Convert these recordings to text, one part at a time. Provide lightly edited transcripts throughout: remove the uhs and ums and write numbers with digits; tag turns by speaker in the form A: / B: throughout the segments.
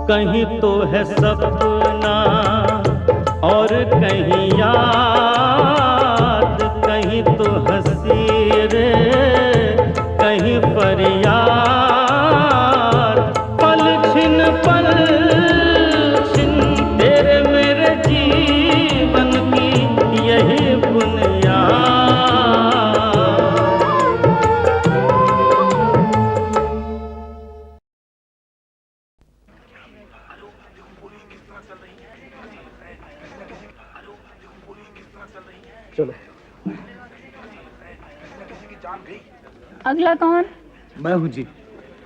A: कहीं तो है सपना और कहीं याद, कहीं तो हंसी रे कहीं फरियाद। पल छिन तेरे मेरे जीवन की यही बुनियाद।
B: चलो।
C: अगला कौन?
B: मैं हूँ जी,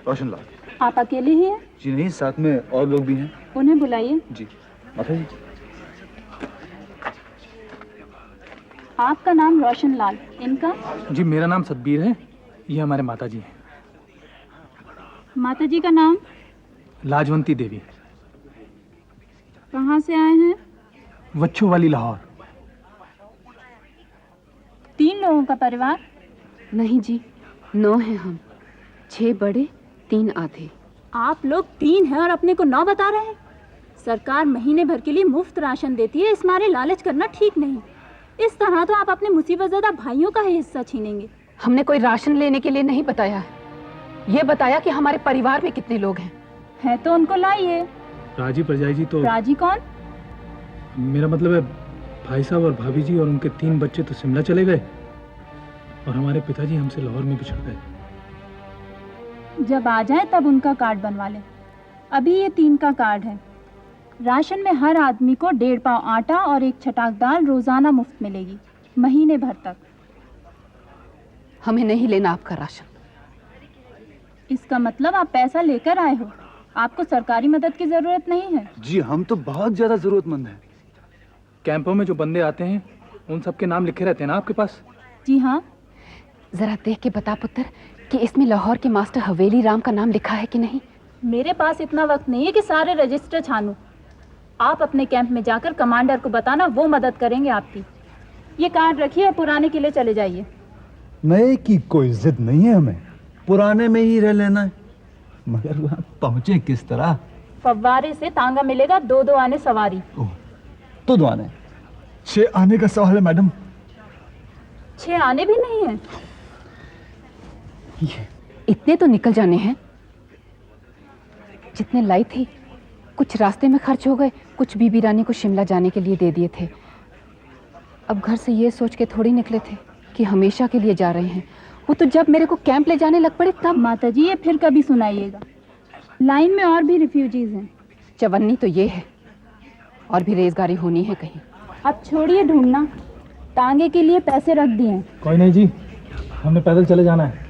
B: रोशन लाल।
C: आप अकेले ही हैं?
B: जी नहीं, साथ में और लोग भी हैं।
C: उन्हें बुलाइए।
B: जी माता जी।
C: आपका नाम रोशन लाल, इनका?
D: जी मेरा नाम सतबीर है, ये हमारे माता जी हैं।
C: माता जी का नाम?
D: लाजवंती देवी।
C: कहाँ से आए हैं?
D: वच्छू वाली लाहौर।
C: 3 लोगों का परिवार?
E: नहीं जी, 9 हैं हम, 6 बड़े 3 आधे।
C: आप लोग 3 हैं और अपने को 9 बता रहे हैं? सरकार महीने भर के लिए मुफ्त राशन देती है, इस मारे लालच करना ठीक नहीं। इस तरह तो आप अपने मुसीबतज़दा भाइयों का ही हिस्सा छीनेंगे।
E: हमने कोई राशन लेने के लिए नहीं बताया है, ये बताया कि हमारे परिवार में कितने लोग हैं।
C: है तो उनको लाइए।
D: राजी परजाई जी तो?
C: राजी कौन?
D: मेरा मतलब है भाई साहब और भाभी जी और उनके 3 बच्चे तो शिमला चले गए और हमारे पिताजी हमसे लाहौर में बिछड़ गए।
C: जब आ जाए तब उनका कार्ड बनवा लें। अभी ये 3 का कार्ड है। राशन में हर आदमी को 1.5 पाव आटा और 1 छटाक दाल रोजाना मुफ्त मिलेगी, महीने भर तक।
E: हमें नहीं लेना आपका राशन।
C: इसका मतलब आप पैसा लेकर आए हो, आपको सरकारी मदद की जरूरत नहीं है।
B: जी हम तो बहुत ज्यादा जरूरतमंद हैं।
D: कैंपों में जो बंदे आते हैं उन सबके नाम लिखे रहते हैं ना आपके पास?
C: जी हाँ।
E: जरा देख के बता पुत्र कि इसमें लाहौर के मास्टर हवेली राम का नाम लिखा है कि नहीं।
C: मेरे पास इतना वक्त नहीं है कि सारे रजिस्टर छानूं। आप अपने कैंप में जाकर कमांडर को बताना, वो मदद करेंगे आपकी। ये कार्ड रखिए और पुराने किले चले जाइए।
B: नए की कोई जिद नहीं है, हमें पुराने में ही रह लेना है। मगर वहाँ पहुँचे किस तरह?
C: फव्वारे से तांगा मिलेगा, 2-2 आने सवारी।
B: तो 2 आने? 6 आने का सवाल है मैडम।
C: 6 आने भी नहीं है।
E: इतने तो निकल जाने हैं। जितने लाई थी कुछ रास्ते में खर्च हो गए, कुछ बीबी रानी को शिमला जाने के लिए दे दिए थे। अब घर से ये सोच के थोड़ी निकले थे कि हमेशा के लिए जा रहे हैं। वो तो जब मेरे को कैंप ले जाने लग पड़े तब।
C: माता जी ये फिर कभी सुनाइएगा। लाइन में और भी रिफ्यूजीज हैं।
E: चवन्नी तो ये है, और भी रेजगारी होनी है कहीं।
C: अब छोड़िए ढूंढना, तांगे के लिए पैसे रख दिए हैं।
D: कोई नहीं जी, हमें पैदल चले जाना है।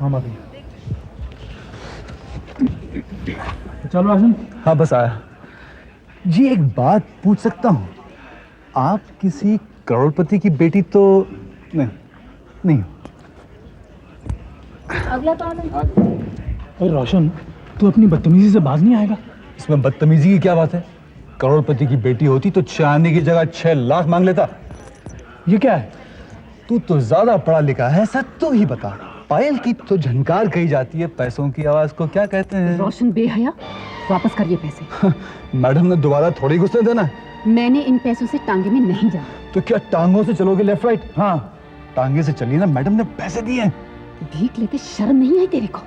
D: हाँ माता जी। चलो राशन।
B: हाँ बस आया जी। एक बात पूछ सकता हूँ? आप किसी करोड़पति की बेटी तो नहीं?
C: अगला कौन है?
D: अरे रोशन, तू अपनी बदतमीजी से बाज नहीं आएगा?
B: इसमें बदतमीजी की क्या बात है? करोड़पति की बेटी होती तो 6 आने की जगह 6 लाख मांग लेता।
D: ये क्या है?
B: तू तो ज्यादा पढ़ा लिखा है, सच तो ही बता। पायल की तो झनकार कही जाती है, पैसों की आवाज को क्या कहते हैं?
E: रोशन बेहया, वापस करिए पैसे।
B: मैडम ने दोबारा थोड़ी घुसने देना है।
E: मैंने इन पैसों से टांगे में नहीं जाना।
B: तो क्या टांगों से चलोगे लेफ्ट राइट? हाँ टांगे से चलिए ना, मैडम ने पैसे दिए हैं।
E: भीख लेते शर्म नहीं है तेरे को?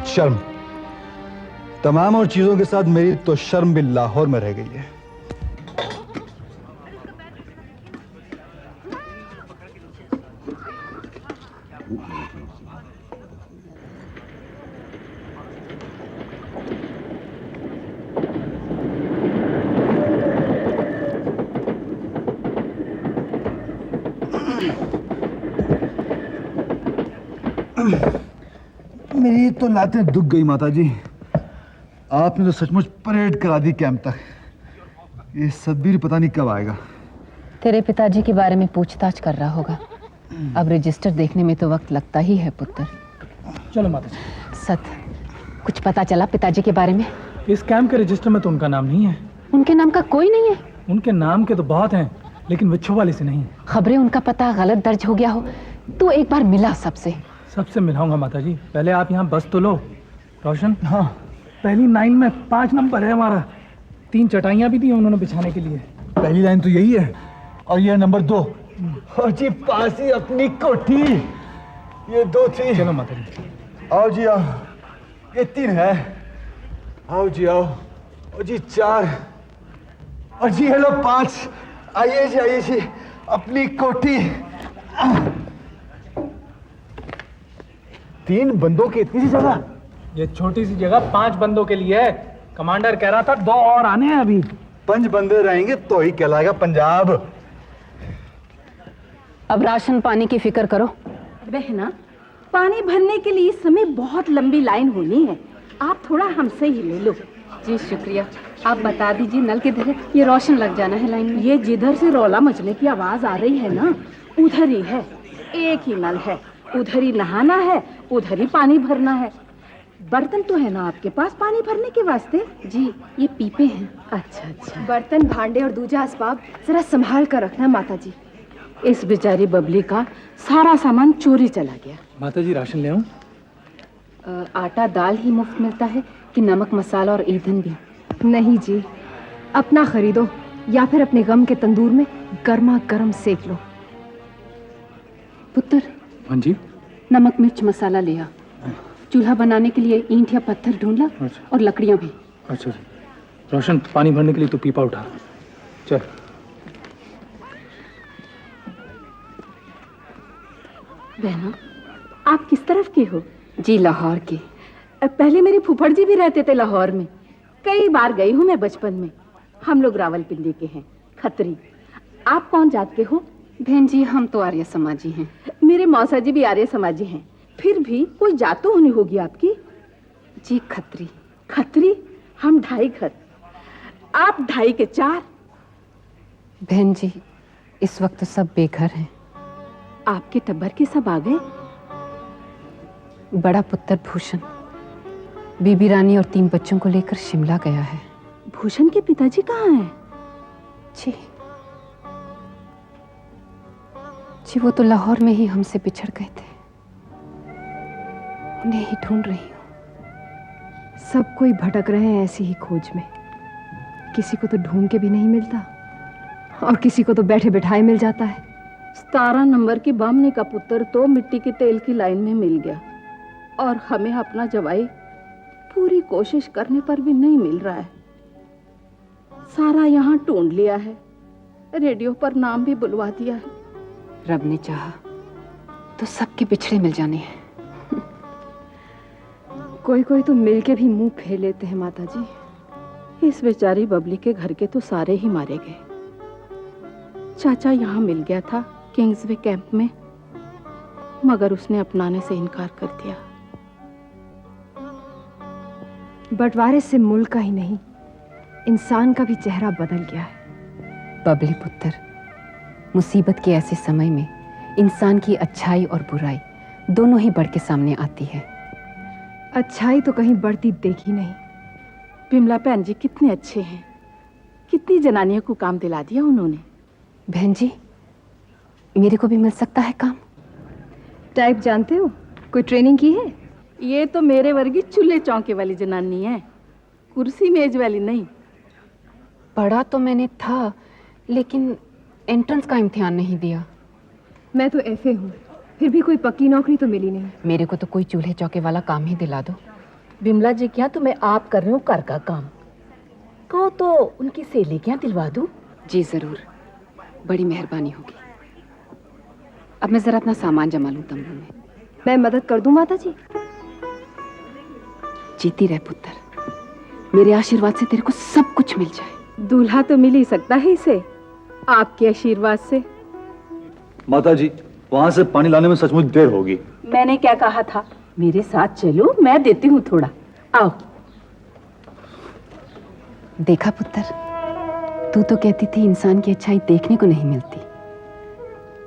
B: शर्म? तमाम और चीजों के साथ मेरी तो शर्म भी लाहौर में रह गई है। मेरी तो लातें दुख गई माता जी। आपने तो सचमुच परेड करा दी कैंप तक। ये सतबीर पता नहीं कब आएगा।
E: तेरे पिताजी के बारे में पूछताछ कर रहा होगा। अब रजिस्टर देखने में तो वक्त लगता ही है पुत्र।
D: चलो माता जी।
E: सत, कुछ पता चला पिताजी के बारे में?
D: इस कैंप के रजिस्टर में तो उनका नाम नहीं है।
E: उनके नाम का कोई नहीं है?
D: उनके नाम के तो बहुत हैं, लेकिन विच्छू वाले से नहीं।
E: खबरें उनका पता गलत दर्ज हो गया हो। तू एक बार मिला सबसे।
D: सबसे मिलाऊंगा माता जी, पहले आप यहाँ बस तो लो। रोशन,
B: हाँ,
D: पहली लाइन में 5 नंबर है हमारा। 3 चटाइयाँ भी दी हैं उन्होंने बिछाने के लिए।
B: पहली लाइन तो यही है और ये नंबर 2। और जी पास ही अपनी कोठी, ये 2 थी।
D: चलो माता जी।
B: आओ जी आओ, ये 3 है। आओ जी आओ। और जी 4 और जी हेलो 5। आइए जी अपनी कोठी। 3 बंदों की इतनी सी जगह?
D: ये छोटी सी जगह 5 बंदों के लिए है। कमांडर कह रहा था 2 और आने हैं अभी।
B: 5 बंदे रहेंगे तो ही कहलाएगा पंजाब।
E: अब राशन पानी की फिक्र करो।
F: बहना, पानी भरने के लिए इस समय बहुत लंबी लाइन होनी है, आप थोड़ा हमसे ही ले लो।
E: जी शुक्रिया। आप बता दीजिए नल किधर है? ये रोशन लग जाना है लाइन में।
F: ये जिधर से रौला मचने की आवाज आ रही है ना, उधर ही है। एक ही नल है, उधर ही नहाना है, उधर ही पानी भरना है। बर्तन तो है ना आपके पास पानी भरने के वास्ते?
E: जी ये पीपे हैं।
F: अच्छा।
C: बर्तन भांडे और दूजा असबाब जरा संभाल कर रखना माता जी।
F: इस बेचारी बबली का सारा सामान चोरी चला गया।
D: माता जी राशन ले आऊं?
E: आटा दाल ही मुफ्त मिलता है कि नमक मसाला और ईंधन भी?
C: नहीं जी, अपना खरीदो या फिर अपने गम के तंदूर में गर्मा गर्म सेक लो।
E: पुत्र,
D: हाँ जी।
E: नमक मिर्च मसाला ले आ। चूल्हा बनाने के लिए ईंट या पत्थर ढूंढ ला।
D: अच्छा।
E: और लकड़ियां भी।
D: अच्छा जी। रोशन, पानी भरने के लिए तू पीपा उठा। चल।
F: बहना, आप किस तरफ के हो?
E: जी लाहौर के।
F: पहले मेरे फूफड़ जी भी रहते थे लाहौर में, कई बार गई हूँ मैं बचपन में। हम लोग रावलपिंडी के हैं, खत्री। आप कौन जात के हो?
E: बहन जी हम तो आर्य समाजी हैं।
F: मेरे मौसा जी भी आर्य समाजी हैं। फिर भी कोई जात तो होनी होगी आपकी।
E: जी खत्री।
F: खत्री? हम 2.5 घर, आप 2.5 के 4।
E: बहन जी इस वक्त तो सब बेघर हैं।
F: आपके टब्बर के सब आ गए?
E: बड़ा पुत्र भूषण बीबी रानी और 3 बच्चों को लेकर शिमला गया है।
F: भूषण के पिताजी कहाँ हैं?
E: जी वो तो लाहौर में ही हमसे बिछड़ गए थे। उन्हें ही ढूंढ रही हूँ।
C: सब कोई भटक रहे हैं ऐसी ही खोज में। किसी को तो ढूंढ के भी नहीं मिलता और किसी को तो बैठे बिठाए मिल जाता है।
F: 17 नंबर की बामनी का पुत्र तो मिट्टी के तेल की लाइन में मिल गया और हमें अपना जवाई पूरी कोशिश करने पर भी नहीं मिल रहा है। सारा यहाँ ढूंढ लिया है, रेडियो पर नाम भी बुलवा दिया है।
E: रब ने चाहा तो सबके बिछड़े मिल जाने हैं।
C: कोई कोई तो मिल के भी मुंह फेर लेते हैं माता जी।
F: इस बेचारी बबली के घर के तो सारे ही मारे गए। चाचा यहाँ मिल गया था किंग्सवे कैंप में, मगर उसने अपनाने से इनकार कर दिया।
C: बंटवारे से मुल्क का ही नहीं, इंसान का भी चेहरा बदल गया है।
E: बबली पुत्र, मुसीबत के ऐसे समय में इंसान की अच्छाई और बुराई दोनों ही बढ़ के सामने आती है।
C: अच्छाई तो कहीं बढ़ती देखी नहीं।
F: बिमला बहन जी कितने अच्छे हैं, कितनी जनानियों को काम दिला दिया उन्होंने।
E: बहन जी मेरे को भी मिल सकता है काम?
C: टाइप जानते हो? कोई ट्रेनिंग की है?
F: ये तो मेरे वर्गी चूल्हे चौके वाली जनानी है, कुर्सी मेज वाली नहीं।
E: पढ़ा तो मैंने था लेकिन एंट्रेंस का इम्तिहान नहीं दिया।
C: मैं तो FA हूँ, फिर भी कोई पक्की नौकरी तो मिली नहीं।
E: मेरे को तो कोई चूल्हे चौके वाला काम ही दिला दो।
F: बिमला जी क्या तुम्हें आप कर रहे हो घर का काम? कहो तो उनकी सहेली क्या दिलवा दूं?
E: जी जरूर, बड़ी मेहरबानी होगी। अब मैं जरा अपना सामान जमा लूं तंबू में।
C: मैं मदद कर दूं माता जी?
E: जीती रहे पुत्र, मेरे आशीर्वाद से तेरे को सब कुछ मिल जाए।
F: दूल्हा तो मिल ही सकता है इसे, आपके आशीर्वाद से।
B: माता जी वहां से पानी लाने में सचमुच देर होगी।
F: मैंने क्या कहा था? मेरे साथ चलो, मैं देती हूँ थोड़ा। आओ।
E: देखा पुत्र, तू तो कहती थी इंसान की अच्छाई देखने को नहीं मिलती।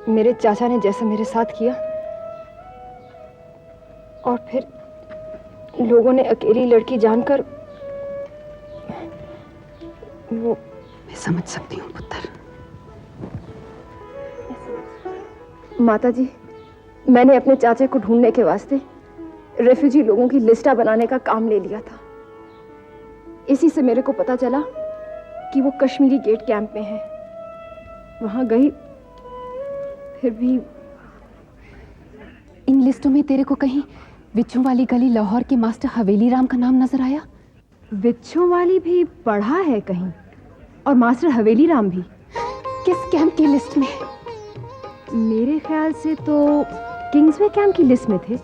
C: मेरे चाचा ने जैसा मेरे साथ किया और फिर लोगों ने अकेली लड़की जानकर वो।
E: मैं समझ सकती हूँ पुत्र।
C: माता जी मैंने अपने चाचा को ढूंढने के वास्ते
G: रेफ्यूजी लोगों की लिस्टा बनाने का काम ले लिया था। इसी से मेरे को पता चला कि वो कश्मीरी गेट कैंप में है। वहां गई, फिर भी
E: इन लिस्टों में तेरे को कहीं विच्छों वाली गली लाहौर के मास्टर हवेली राम का नाम नजर आया?
G: विच्छों वाली भी पढ़ा है कहीं, और मास्टर हवेली राम भी।
E: किस कैंप की लिस्ट में?
G: मेरे ख्याल से तो किंग्सवे कैंप की लिस्ट में थे।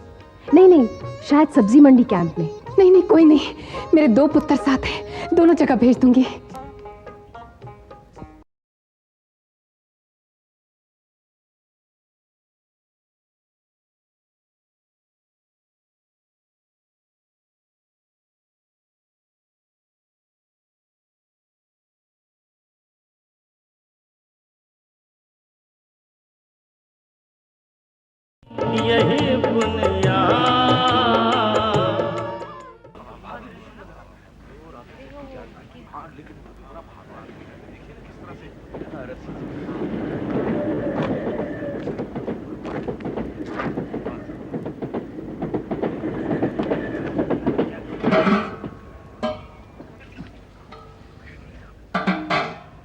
G: नहीं, शायद सब्जी मंडी कैंप में।
E: नहीं, कोई नहीं, मेरे 2 पुत्र साथ हैं, दोनों जगह भेज दूंगी।
A: यही बुनियाद।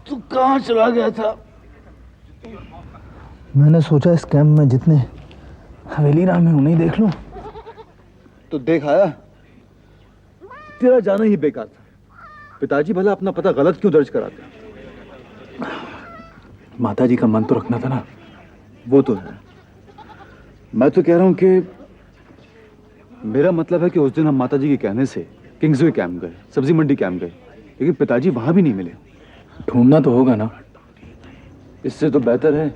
B: तू कहाँ चला गया था? मैंने सोचा इस कैंप में जितने हवेली राम है उन्हें देख लूं। तो देख आया, तेरा जाना ही बेकार था। पिताजी भला अपना पता गलत क्यों दर्ज कराते?
D: माताजी का मन तो रखना था ना।
B: वो तो है, मैं तो कह रहा हूं कि मेरा मतलब है कि उस दिन हम माताजी के कहने से किंग्सवे कैंप गए, सब्जी मंडी कैंप गए, लेकिन पिताजी वहां भी नहीं मिले।
D: ढूंढना तो होगा ना।
B: इससे तो बेहतर है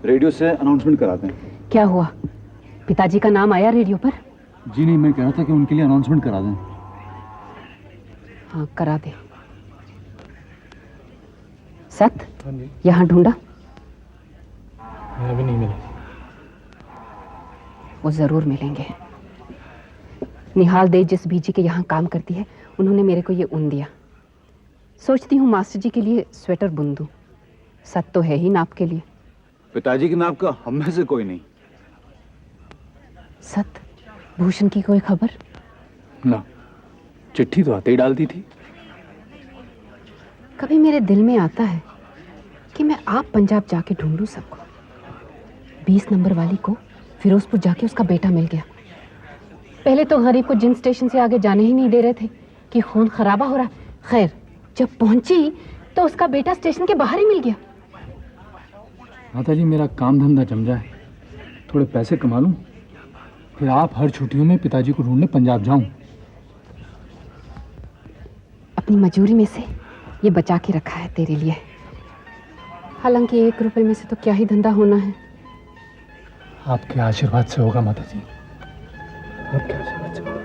B: रेडियो से अनाउंसमेंट करा दें।
E: क्या हुआ, पिताजी का नाम आया रेडियो पर?
B: जी नहीं, मैं कह रहा था कि उनके लिए अनाउंसमेंट करा दें।
E: हाँ, करा दे। सत, यहाँ ढूंढा?
D: अभी नहीं मिले।
E: वो जरूर मिलेंगे। निहाल दे जिस बीजी के यहाँ काम करती है, उन्होंने मेरे को ये ऊन दिया। सोचती हूँ मास्टर जी के लिए स्वेटर बुन दूं। सत तो है ही नाप के लिए।
B: पिताजी के नाप का हम में से कोई नहीं।
E: सत, भूषण की कोई खबर?
D: ना, चिट्ठी तो आते ही डाल दी थी।
E: कभी मेरे दिल में आता है कि मैं आप पंजाब जाके ढूंढूं सबको। 20 नंबर वाली को फिरोजपुर जाके उसका बेटा मिल गया। पहले तो गरीब को जिन स्टेशन से आगे जाने ही नहीं दे रहे थे कि खून खराबा हो रहा। खैर, जब पहुंची तो उसका बेटा स्टेशन के बाहर ही मिल गया।
D: माताजी, मेरा काम धंधा जम जाए, थोड़े पैसे कमा लूं, फिर आप हर छुट्टियों में पिताजी को ढूंढने पंजाब जाऊं।
E: अपनी मजूरी में से ये बचा के रखा है तेरे लिए। हालांकि 1 रुपए में से तो क्या ही धंधा होना है।
D: आपके आशीर्वाद से होगा माताजी, आपके आशीर्वाद से होगा।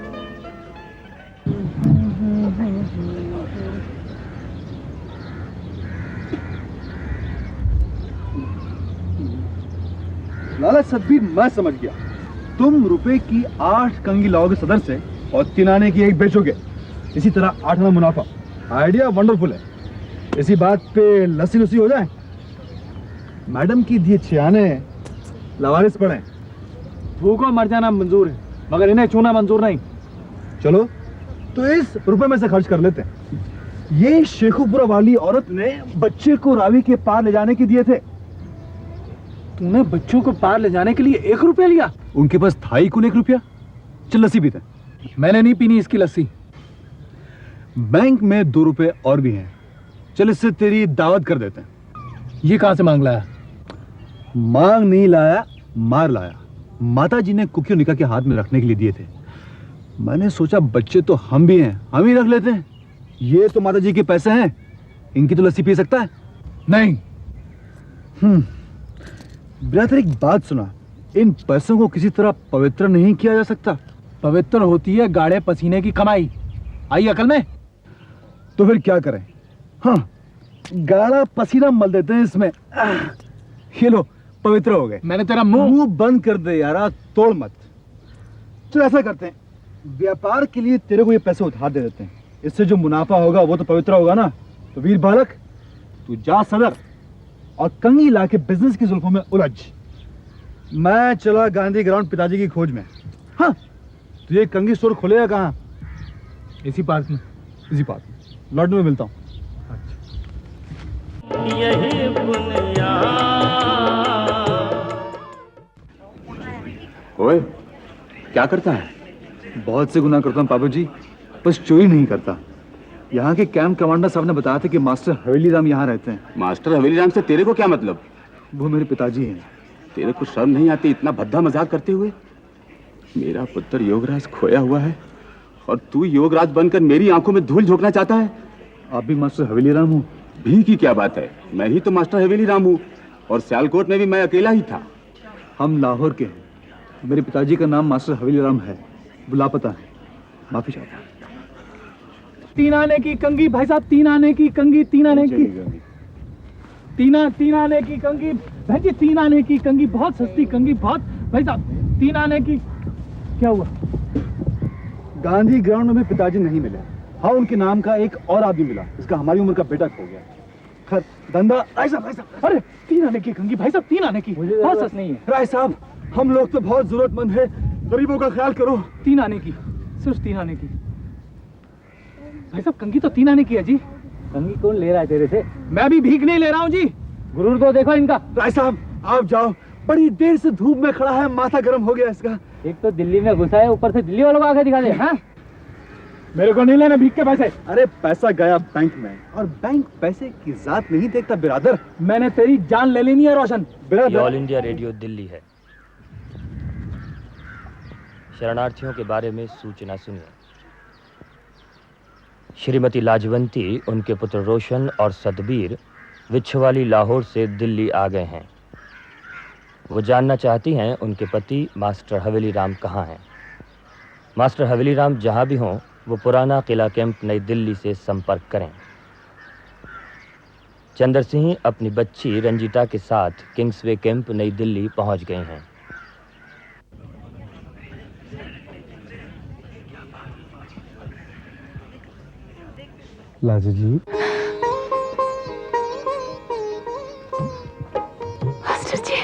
B: लाला सब्बीर, मैं समझ गया। तुम रुपए की 8 कंगी लाओगे सदर से और 3 आने की 1 बेचोगे। इसी तरह 8 आना मुनाफा। आइडिया वंडरफुल है। इसी बात पे लस्सी लुस्सी हो जाए। मैडम की दिए 6 आने लवारिस पड़े।
D: भूखों मर जाना मंजूर है, मगर इन्हें छूना मंजूर नहीं।
B: चलो तो इस रुपए में से खर्च कर लेते हैं। ये शेखुपुरा वाली औरत ने बच्चे को रावी के पार ले जाने के दिए थे।
D: तूने बच्चों को पार ले जाने के लिए 1 रुपया लिया?
B: उनके पास था ही कुल 1 रुपया। चल लस्सी पीते।
D: मैंने नहीं पीनी इसकी लस्सी।
B: बैंक में 2 रुपए और भी हैं। चल इससे तेरी दावत कर देते हैं।
D: ये कहां से मांग लाया?
B: मांग नहीं लाया, मार लाया। माता जी ने कुकियों निकाह के हाथ में रखने के लिए दिए थे। मैंने सोचा बच्चे तो हम भी हैं, हम ही रख लेते हैं। ये तो माता जी के पैसे हैं, इनकी तो लस्सी पी सकता है।
D: नहीं।
B: ब्रदर, एक बात सुना, इन पैसों को किसी तरह पवित्र नहीं किया जा सकता?
D: पवित्र होती है गाढ़े पसीने की कमाई। आई अकल में?
B: तो फिर क्या करें? हाँ, गाढ़ा पसीना मल देते हैं इसमें। ये लो, पवित्र हो गए।
D: मैंने तेरा मुंह
B: बंद कर दे यारा, तोड़ मत। चलो ऐसा करते हैं, व्यापार के लिए तेरे को ये पैसे उधार दे देते हैं। इससे जो मुनाफा होगा वो तो पवित्र होगा ना। तो वीर बालक, तू जा सदर और कंगी ला के बिजनेस की जुल्फों में उलझ। मैं चला गांधी ग्राउंड पिताजी की खोज में। हाँ, तो ये कंगी स्टोर खोलेगा कहाँ?
D: इसी पार्क में।
B: इसी पार्क में। लौटने में मिलता हूँ।
A: यही बुनियाद।
H: ओए, क्या करता है?
B: बहुत से गुनाह करता हूँ पापा जी, बस चोरी नहीं करता। यहाँ के कैंप कमांडर साहब ने बताया था कि मास्टर हवेली राम यहाँ रहते हैं।
H: मास्टर हवेली राम से तेरे को क्या मतलब?
B: वो मेरे पिताजी हैं।
H: तेरे को शर्म नहीं आती इतना भद्दा मजाक करते हुए? मेरा पुत्र योगराज खोया हुआ है और तू योगराज बनकर मेरी आंखों में धूल झोंकना चाहता है?
B: आप भी मास्टर हवेली राम हो?
H: भी की क्या बात है, मैं ही तो मास्टर हवेली राम हूँ और सियालकोट में भी मैं अकेला ही था।
B: हम लाहौर के हैं। मेरे पिताजी का नाम मास्टर हवेली राम है, वो लापता है। माफी चाहता हूँ।
D: 3 आने की कंगी भाई साहब, 3 आने की कंगी, 3 आने की, 3 आने की कंगी भाई जी, 3 आने की कंगी, बहुत सस्ती कंगी, बहुत भाई साहब 3 आने की। क्या हुआ?
B: गांधी ग्राउंड में पिताजी नहीं मिले। हाँ, उनके नाम का एक और आदमी मिला, इसका हमारी उम्र का बेटा खो गया। खैर, धंधा भाई साहब।
D: अरे 3 आने की कंगी भाई साहब, 3 आने की, बहुत सस्ती नहीं है।
B: राय साहब, हम लोग तो बहुत जरूरतमंद है, गरीबों का ख्याल करो।
D: 3 आने की, सिर्फ 3 आने की भाई साहब। कंगी तो 3 आने की है जी।
I: कंगी कौन ले रहा है तेरे से?
D: मैं भी भीख नहीं ले रहा हूँ जी।
I: गुरूर तो देखो इनका।
B: राय साहब, आप जाओ, बड़ी देर से धूप में खड़ा है, माथा गर्म हो गया इसका।
I: एक तो दिल्ली में घुसा है, ऊपर से दिल्ली वालों को आके दिखा दे। हाँ,
D: मेरे को नहीं लेना भीख के पैसे।
B: अरे पैसा गया बैंक में, और बैंक पैसे की जात नहीं देखता बिरादर।
D: मैंने तेरी जान ले लेनी है रोशन।
A: ये ऑल इंडिया रेडियो दिल्ली है। शरणार्थियों के बारे में सूचना सुनिए। श्रीमती लाजवंती, उनके पुत्र रोशन और सतबीर विच्छवाली लाहौर से दिल्ली आ गए हैं। वो जानना चाहती हैं उनके पति मास्टर हवेली राम कहाँ हैं। मास्टर हवेली राम जहाँ भी हों, वो पुराना किला कैंप नई दिल्ली से संपर्क करें। चंदर सिंह अपनी बच्ची रंजीता के साथ किंग्सवे कैंप नई दिल्ली पहुंच गए हैं।
B: लाजी जी,
E: मास्टर जी,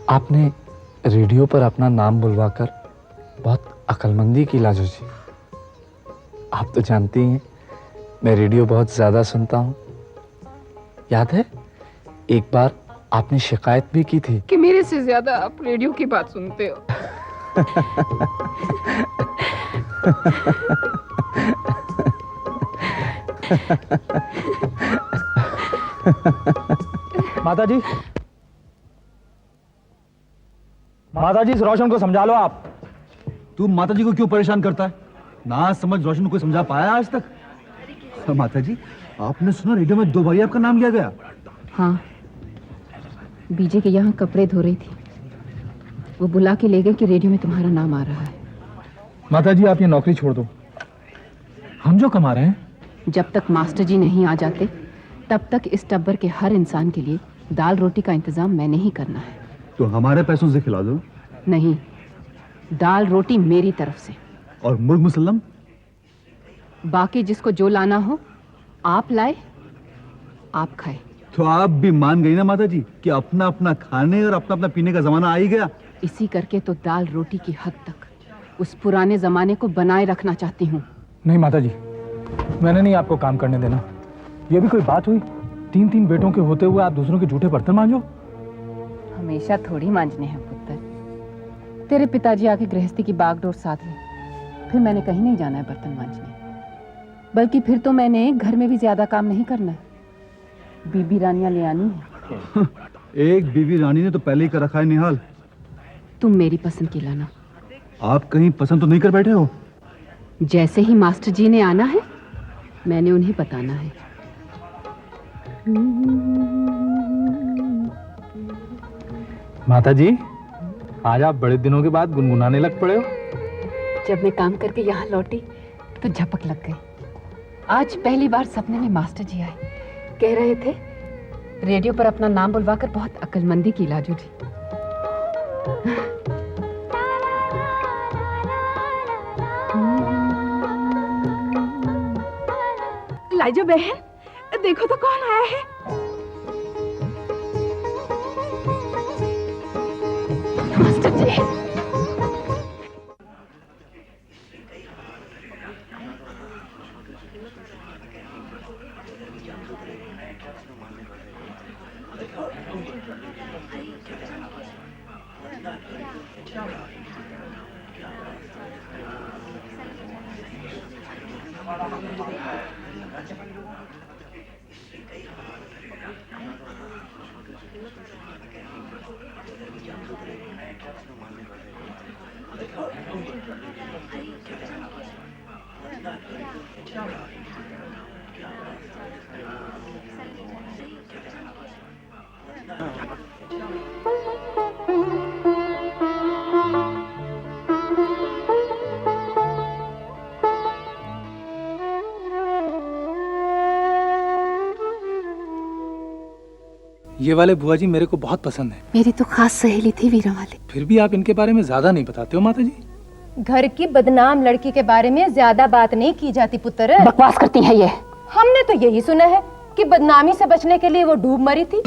J: आपने रेडियो पर अपना नाम बुलवाकर बहुत अक्लमंदी की लाजो जी। आप तो जानती हैं मैं रेडियो बहुत ज़्यादा सुनता हूँ। याद है एक बार आपने शिकायत भी की थी
F: कि मेरे से ज्यादा आप रेडियो की बात सुनते हो।
D: माताजी, माताजी, इस रोशन को समझा लो आप।
B: तू माताजी को क्यों परेशान करता है? ना समझ रोशन को समझा पाया आज तक? माताजी, आपने सुना रेडियो में 2 बारी आपका नाम लिया गया?
E: हाँ, बीजे के यहाँ कपड़े धो रही थी, वो बुला के ले गए कि रेडियो में तुम्हारा नाम आ रहा है।
D: माताजी, आप ये नौकरी छोड़ दो, हम जो कमा रहे हैं।
E: जब तक मास्टर जी नहीं आ जाते तब तक इस टब्बर के हर इंसान के लिए दाल रोटी का इंतजाम मैंने ही करना है।
B: तो हमारे पैसों से खिला दो।
E: नहीं, दाल रोटी मेरी तरफ से।
B: और मुर्ग मुसल्लम?
E: बाकी जिसको जो लाना हो आप लाए, आप खाए।
B: तो आप भी मान गई ना माताजी कि अपना अपना खाने और अपना अपना पीने का जमाना आ ही गया।
E: इसी करके तो दाल रोटी की हद तक उस पुराने जमाने को बनाए रखना चाहती हूँ।
D: नहीं माताजी, मैंने नहीं आपको काम करने देना। ये भी कोई बात हुई? 3 बेटों के होते हुए आप दूसरों के जूठे बर्तन मांजो।
E: हमेशा थोड़ी मांजने हैं पुत्र। तेरे पिताजी आके गृहस्थी की बागडोर साध ली, फिर मैंने कहीं नहीं जाना है बर्तन मांजने। बल्कि फिर तो मैंने घर में भी ज्यादा काम नहीं करना है, बीबी रानियां ले आनी है।
B: एक बीबी रानी ने तो पहले ही कर रखा है निहाल।
E: तुम मेरी पसंद की लाना।
B: आप कहीं पसंद तो नहीं कर बैठे हो?
E: जैसे ही मास्टर जी ने आना है मैंने उन्हें बताना है।
D: माताजी, आज आप बड़े दिनों के बाद गुनगुनाने लग पड़े हो।
E: जब मैं काम करके यहाँ लौटी तो झपक लग गई। आज पहली बार सपने में मास्टर जी आए, कह रहे थे रेडियो पर अपना नाम बुलवाकर बहुत अक्लमंदी की लाजू जी।
F: लाजो बहन, देखो तो कौन आया है। मास्टर जी,
D: ये वाले बुआ जी मेरे को बहुत पसंद है।
E: मेरी तो खास सहेली थी वीरा वाली।
D: फिर भी आप इनके बारे में ज्यादा नहीं बताते हो माता जी।
K: घर की बदनाम लड़की के बारे में ज्यादा बात नहीं की जाती पुत्र।
E: बकवास करती है ये।
K: हमने तो यही सुना है कि बदनामी से बचने के लिए वो डूब मरी थी।